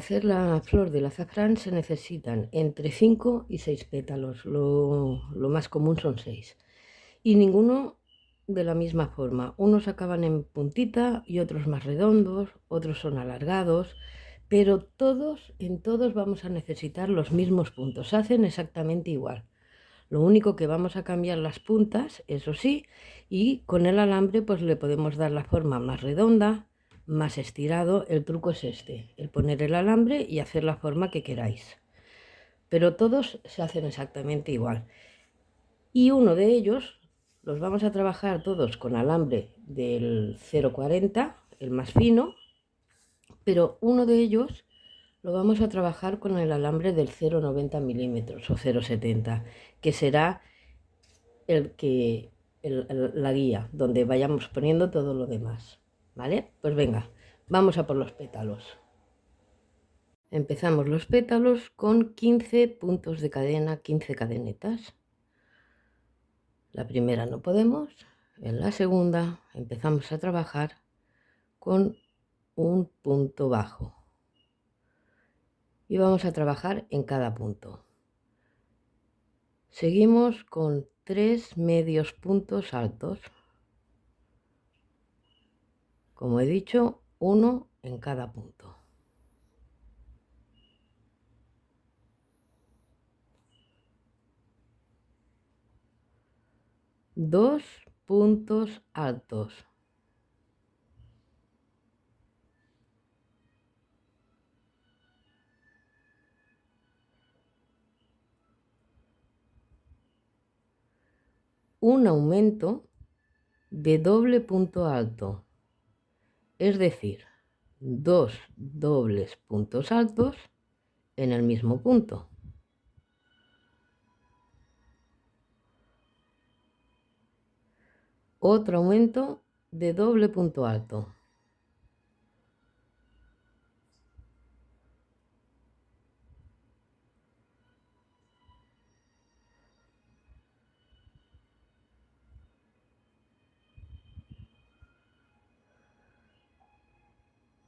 hacer la flor del azafrán se necesitan entre 5 y 6 pétalos, lo más común son 6. Y ninguno de la misma forma. Unos acaban en puntita y otros más redondos, otros son alargados, pero en todos vamos a necesitar los mismos puntos, se hacen exactamente igual. Lo único que vamos a cambiar las puntas, eso sí, y con el alambre pues le podemos dar la forma más redonda, más estirado. El truco es este, el poner el alambre y hacer la forma que queráis. Pero todos se hacen exactamente igual. Y uno de ellos los vamos a trabajar todos con alambre del 0,40, el más fino, pero uno de ellos lo vamos a trabajar con el alambre del 0,90 milímetros o 0,70, que será la guía donde vayamos poniendo todo lo demás. ¿Vale? Pues venga, vamos a por los pétalos. Empezamos los pétalos con 15 puntos de cadena, 15 cadenetas. La primera no podemos, en la segunda empezamos a trabajar con un punto bajo y vamos a trabajar en cada punto. Seguimos con 3 medios puntos altos, como he dicho, uno en cada punto. 2 puntos altos, un aumento de doble punto alto, es decir, 2 dobles puntos altos en el mismo punto. Otro aumento de doble punto alto.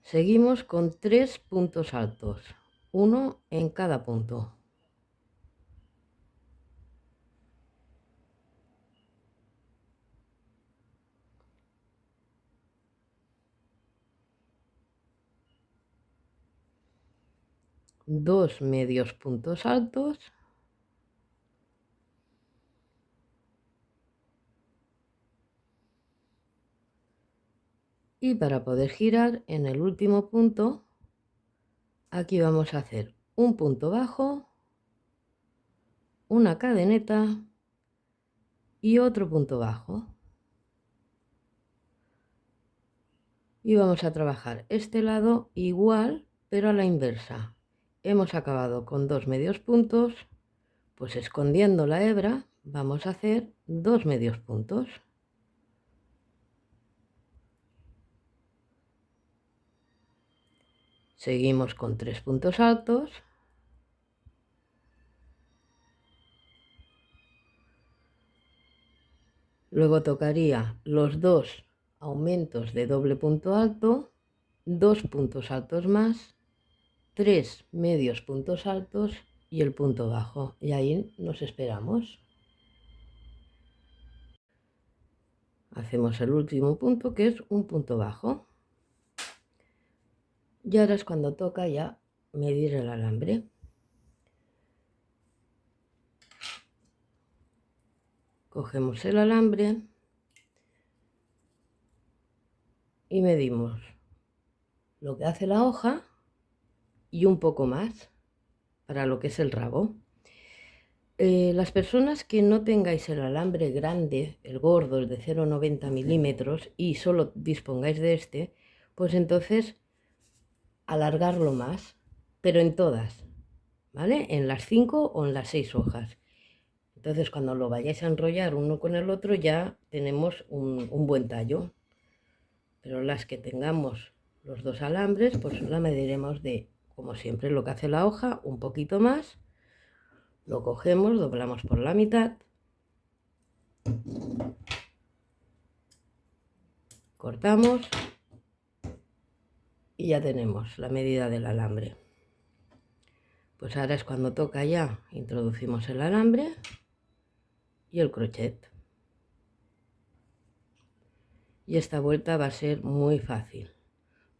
Seguimos con 3 puntos altos, uno en cada punto. Dos medios puntos altos. Y para poder girar en el último punto, aquí vamos a hacer un punto bajo, una cadeneta y otro punto bajo. Y vamos a trabajar este lado igual, pero a la inversa. Hemos acabado con 2 medios puntos, pues escondiendo la hebra vamos a hacer 2 medios puntos. Seguimos con 3 puntos altos. Luego tocaría los 2 aumentos de doble punto alto, 2 puntos altos más, 3 medios puntos altos y el punto bajo. Y ahí nos esperamos. Hacemos el último punto, que es un punto bajo. Y ahora es cuando toca ya medir el alambre. Cogemos el alambre y medimos lo que hace la hoja y un poco más para lo que es el rabo. Las personas que no tengáis el alambre grande, el gordo, el de 0,90 milímetros y solo dispongáis de este, pues entonces alargarlo más, pero en todas, ¿vale? En las 5 o en las 6 hojas. Entonces cuando lo vayáis a enrollar uno con el otro ya tenemos un buen tallo. Pero las que tengamos los 2 alambres, pues la mediremos de, como siempre, lo que hace la hoja, un poquito más. Lo cogemos, doblamos por la mitad, cortamos y ya tenemos la medida del alambre. Pues ahora es cuando toca ya, introducimos el alambre y el crochet. Y esta vuelta va a ser muy fácil.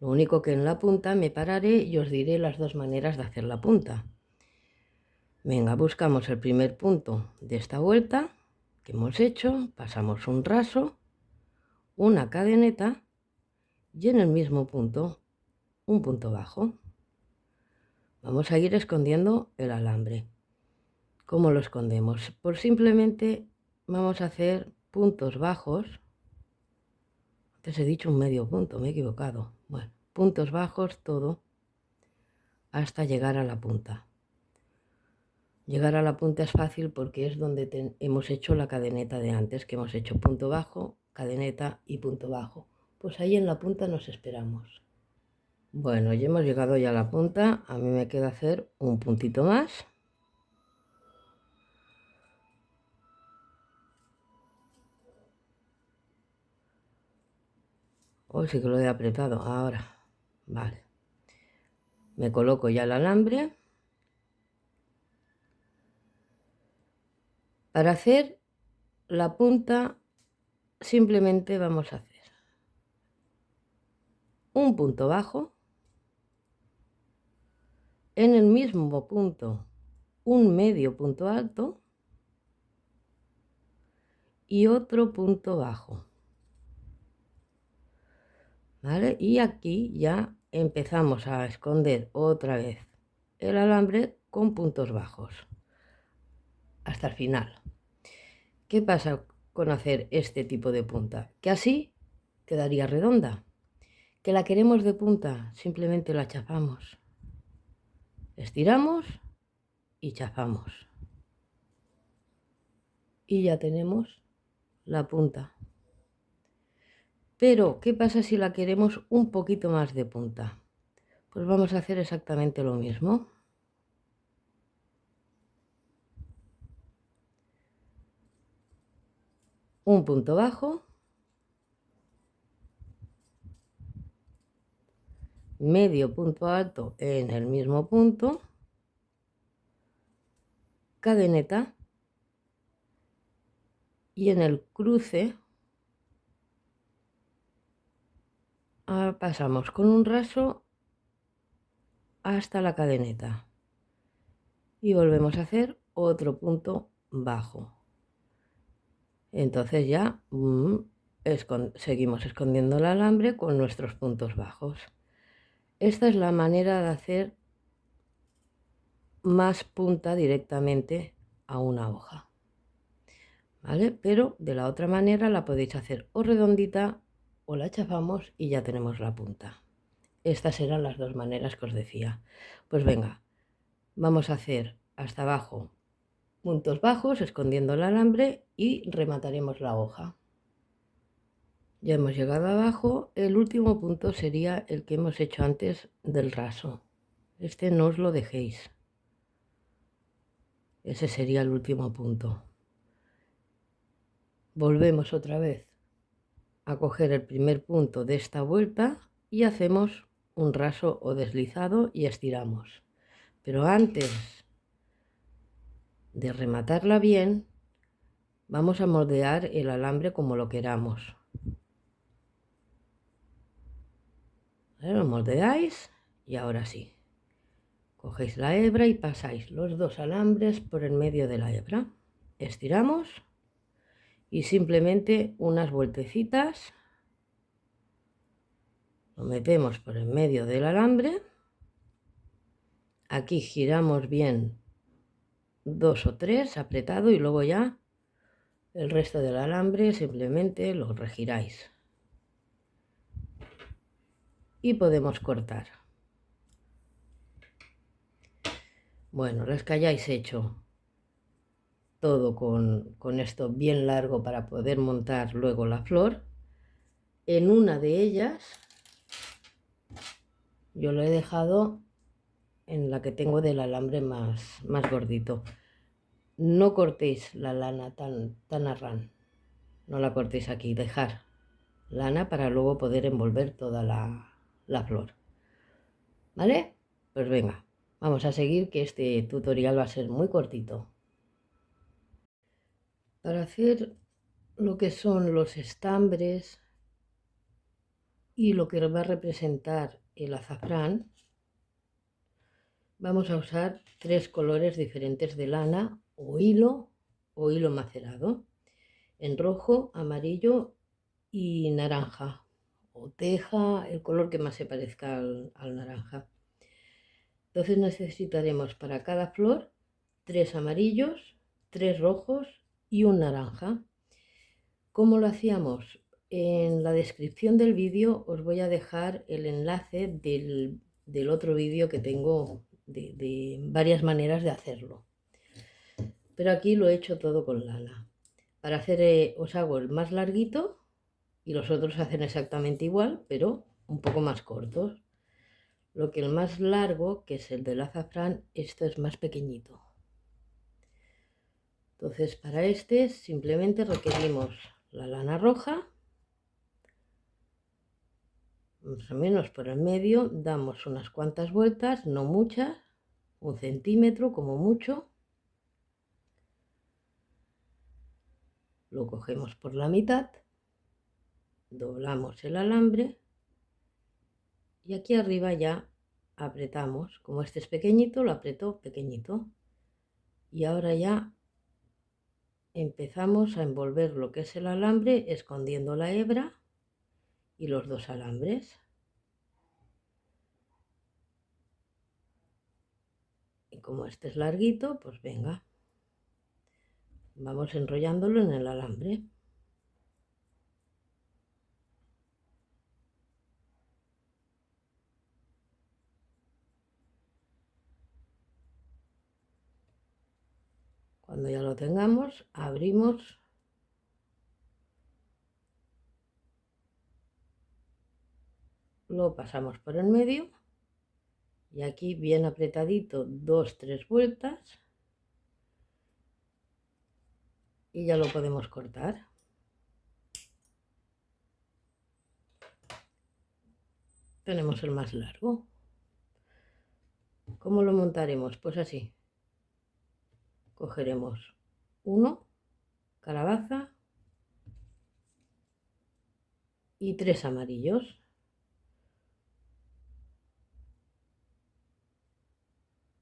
Lo único que en la punta me pararé y os diré las dos maneras de hacer la punta. Venga, buscamos el primer punto de esta vuelta que hemos hecho, pasamos un raso, una cadeneta y en el mismo punto un punto bajo. Vamos a ir escondiendo el alambre. ¿Cómo lo escondemos? Pues simplemente vamos a hacer puntos bajos. Antes he dicho un medio punto, me he equivocado. Bueno, puntos bajos todo hasta llegar a la punta. Llegar a la punta es fácil porque es donde hemos hecho la cadeneta de antes, que hemos hecho punto bajo, cadeneta y punto bajo. Pues ahí en la punta nos esperamos. Bueno, ya hemos llegado ya a la punta. A mí me queda hacer un puntito más. Oh, sí que lo he apretado ahora. Vale. Me coloco ya el alambre. Para hacer la punta simplemente vamos a hacer un punto bajo, en el mismo punto un medio punto alto y otro punto bajo, ¿vale? Y aquí ya empezamos a esconder otra vez el alambre con puntos bajos hasta el final. ¿Qué pasa con hacer este tipo de punta? Que así quedaría redonda. Que la queremos de punta, simplemente la chafamos. Estiramos y chafamos. Y ya tenemos la punta. Pero, ¿qué pasa si la queremos un poquito más de punta? Pues vamos a hacer exactamente lo mismo. Un punto bajo, medio punto alto en el mismo punto, cadeneta y en el cruce pasamos con un raso hasta la cadeneta y volvemos a hacer otro punto bajo. Entonces ya seguimos escondiendo el alambre con nuestros puntos bajos. Esta es la manera de hacer más punta directamente a una hoja, ¿vale? Pero de la otra manera la podéis hacer o redondita o la chafamos y ya tenemos la punta. Estas eran las dos maneras que os decía. Pues venga, vamos a hacer hasta abajo puntos bajos escondiendo el alambre y remataremos la hoja. Ya hemos llegado abajo. El último punto sería el que hemos hecho antes del raso. Este no os lo dejéis. Ese sería el último punto. Volvemos otra vez a coger el primer punto de esta vuelta y hacemos un raso o deslizado y estiramos. Pero antes de rematarla bien, vamos a moldear el alambre como lo queramos. Lo moldeáis y ahora sí. Cogéis la hebra y pasáis los dos alambres por el medio de la hebra. Estiramos y simplemente unas vueltecitas. Lo metemos por el medio del alambre. Aquí giramos bien 2 o 3 apretado y luego ya el resto del alambre simplemente lo regiráis. Y podemos cortar. Bueno, las que hayáis hecho todo con esto bien largo para poder montar luego la flor, en una de ellas yo lo he dejado en la que tengo del alambre más gordito. No cortéis la lana tan a ran, no la cortéis aquí, dejar lana para luego poder envolver toda la flor, ¿vale? Pues venga, Vamos a seguir, que este tutorial va a ser muy cortito. Para hacer lo que son los estambres y lo que va a representar el azafrán, vamos a usar 3 colores diferentes de lana o hilo macerado, en rojo, amarillo y naranja, o teja, el color que más se parezca al naranja. Entonces necesitaremos para cada flor 3 amarillos, 3 rojos y un naranja. ¿Cómo lo hacíamos? En la descripción del vídeo os voy a dejar el enlace del otro vídeo que tengo de varias maneras de hacerlo. Pero aquí lo he hecho todo con lana. Para hacer os hago el más larguito y los otros hacen exactamente igual, pero un poco más cortos. Lo que el más largo, que es el del azafrán, esto es más pequeñito. Entonces para este simplemente requerimos la lana roja, más o menos por el medio, damos unas cuantas vueltas, no muchas, 1 centímetro como mucho. Lo cogemos por la mitad, doblamos el alambre y aquí arriba ya apretamos. Como este es pequeñito, lo aprieto pequeñito. Y ahora ya empezamos a envolver lo que es el alambre escondiendo la hebra y los 2 alambres. Y como este es larguito, pues venga, vamos enrollándolo en el alambre. Cuando ya lo tengamos, abrimos lo pasamos por el medio y aquí bien apretadito 2-3 vueltas y ya lo podemos cortar. Tenemos el más largo. ¿Cómo lo montaremos? Pues así. Cogeremos uno, calabaza y 3 amarillos.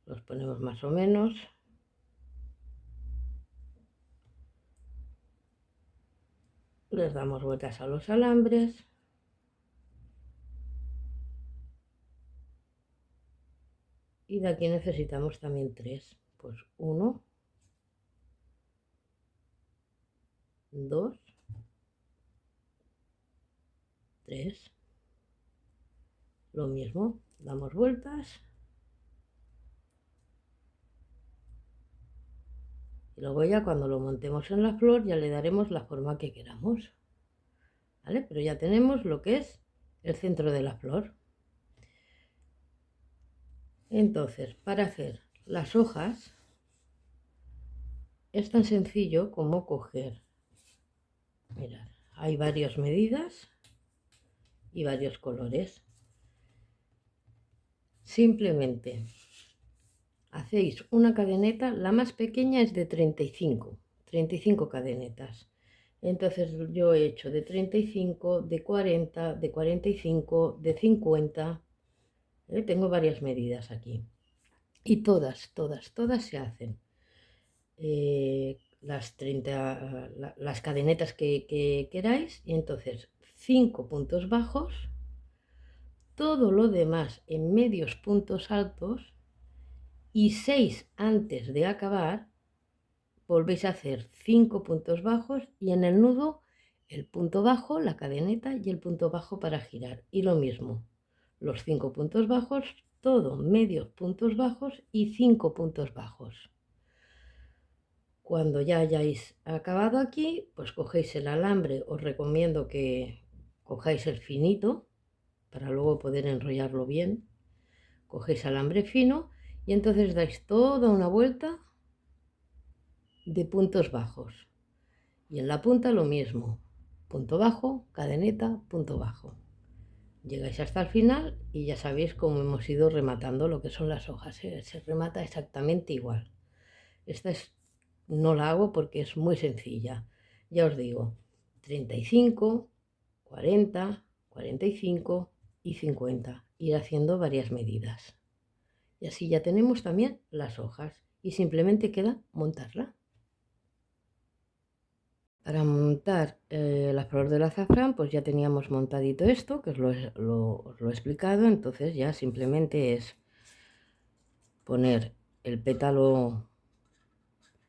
Los ponemos más o menos. Les damos vueltas a los alambres. Y de aquí necesitamos también 3. Pues 1, 2, 3. Lo mismo, damos vueltas. Y luego ya cuando lo montemos en la flor ya le daremos la forma que queramos. ¿Vale? Pero ya tenemos lo que es el centro de la flor. Entonces, para hacer las hojas es tan sencillo como coger, mirad, hay varias medidas y varios colores. Simplemente hacéis una cadeneta, la más pequeña es de 35 cadenetas. Entonces yo he hecho de 35, de 40, de 45, de 50. Tengo varias medidas aquí. Y todas se hacen. Las 30, las cadenetas que queráis. Y entonces 5 puntos bajos. Todo lo demás en medios puntos altos. Y 6 antes de acabar volvéis a hacer 5 puntos bajos y en el nudo el punto bajo, la cadeneta y el punto bajo para girar. Y lo mismo, los 5 puntos bajos, todo medios puntos bajos y 5 puntos bajos. Cuando ya hayáis acabado aquí, pues cogéis el alambre. Os recomiendo que cojáis el finito para luego poder enrollarlo bien. Cogéis alambre fino y entonces dais toda una vuelta de puntos bajos. Y en la punta lo mismo, punto bajo, cadeneta, punto bajo. llegáis hasta el final y ya sabéis cómo hemos ido rematando lo que son las hojas, ¿eh? Se remata exactamente igual. Esta no la hago porque es muy sencilla. Ya os digo, 35, 40, 45 y 50. Ir haciendo varias medidas. Y así ya tenemos también las hojas y simplemente queda montarla. Para montar la flor del azafrán, pues ya teníamos montadito esto, que os lo he explicado. Entonces ya simplemente es poner el pétalo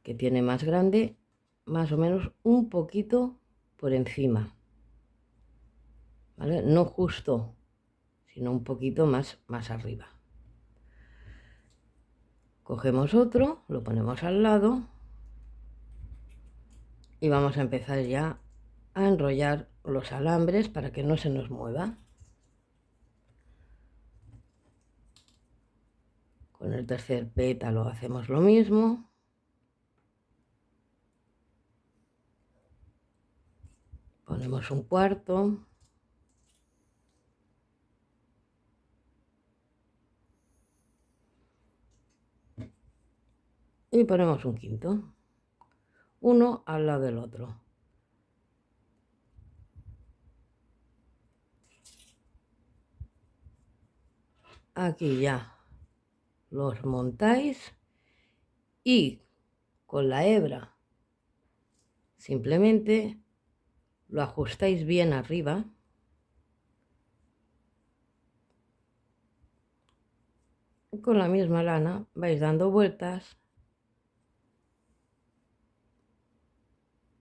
que tiene más grande, más o menos un poquito por encima, ¿vale? No justo, sino un poquito más arriba. Cogemos otro, lo ponemos al lado y vamos a empezar ya a enrollar los alambres para que no se nos mueva. Con el tercer pétalo hacemos lo mismo. Ponemos un cuarto. Y ponemos un quinto. Uno al lado del otro. Aquí ya los montáis y con la hebra simplemente lo ajustáis bien arriba. Con la misma lana vais dando vueltas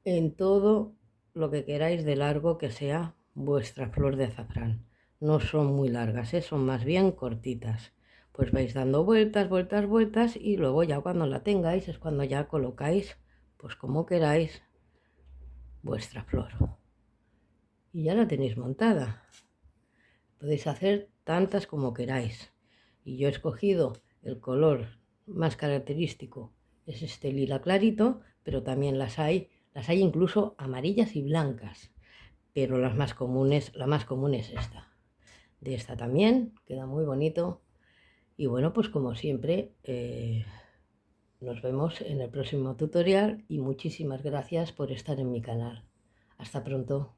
en todo lo que queráis de largo que sea vuestra flor de azafrán. No son muy largas, son más bien cortitas. Pues vais dando vueltas, vueltas, vueltas y luego ya cuando la tengáis es cuando ya colocáis, pues como queráis, vuestra flor. Y ya la tenéis montada. Podéis hacer tantas como queráis. Y yo he escogido el color más característico, es este lila clarito, pero también las hay incluso amarillas y blancas. Pero la más común es esta. De esta también, queda muy bonito. Y bueno, pues como siempre, nos vemos en el próximo tutorial y muchísimas gracias por estar en mi canal. Hasta pronto.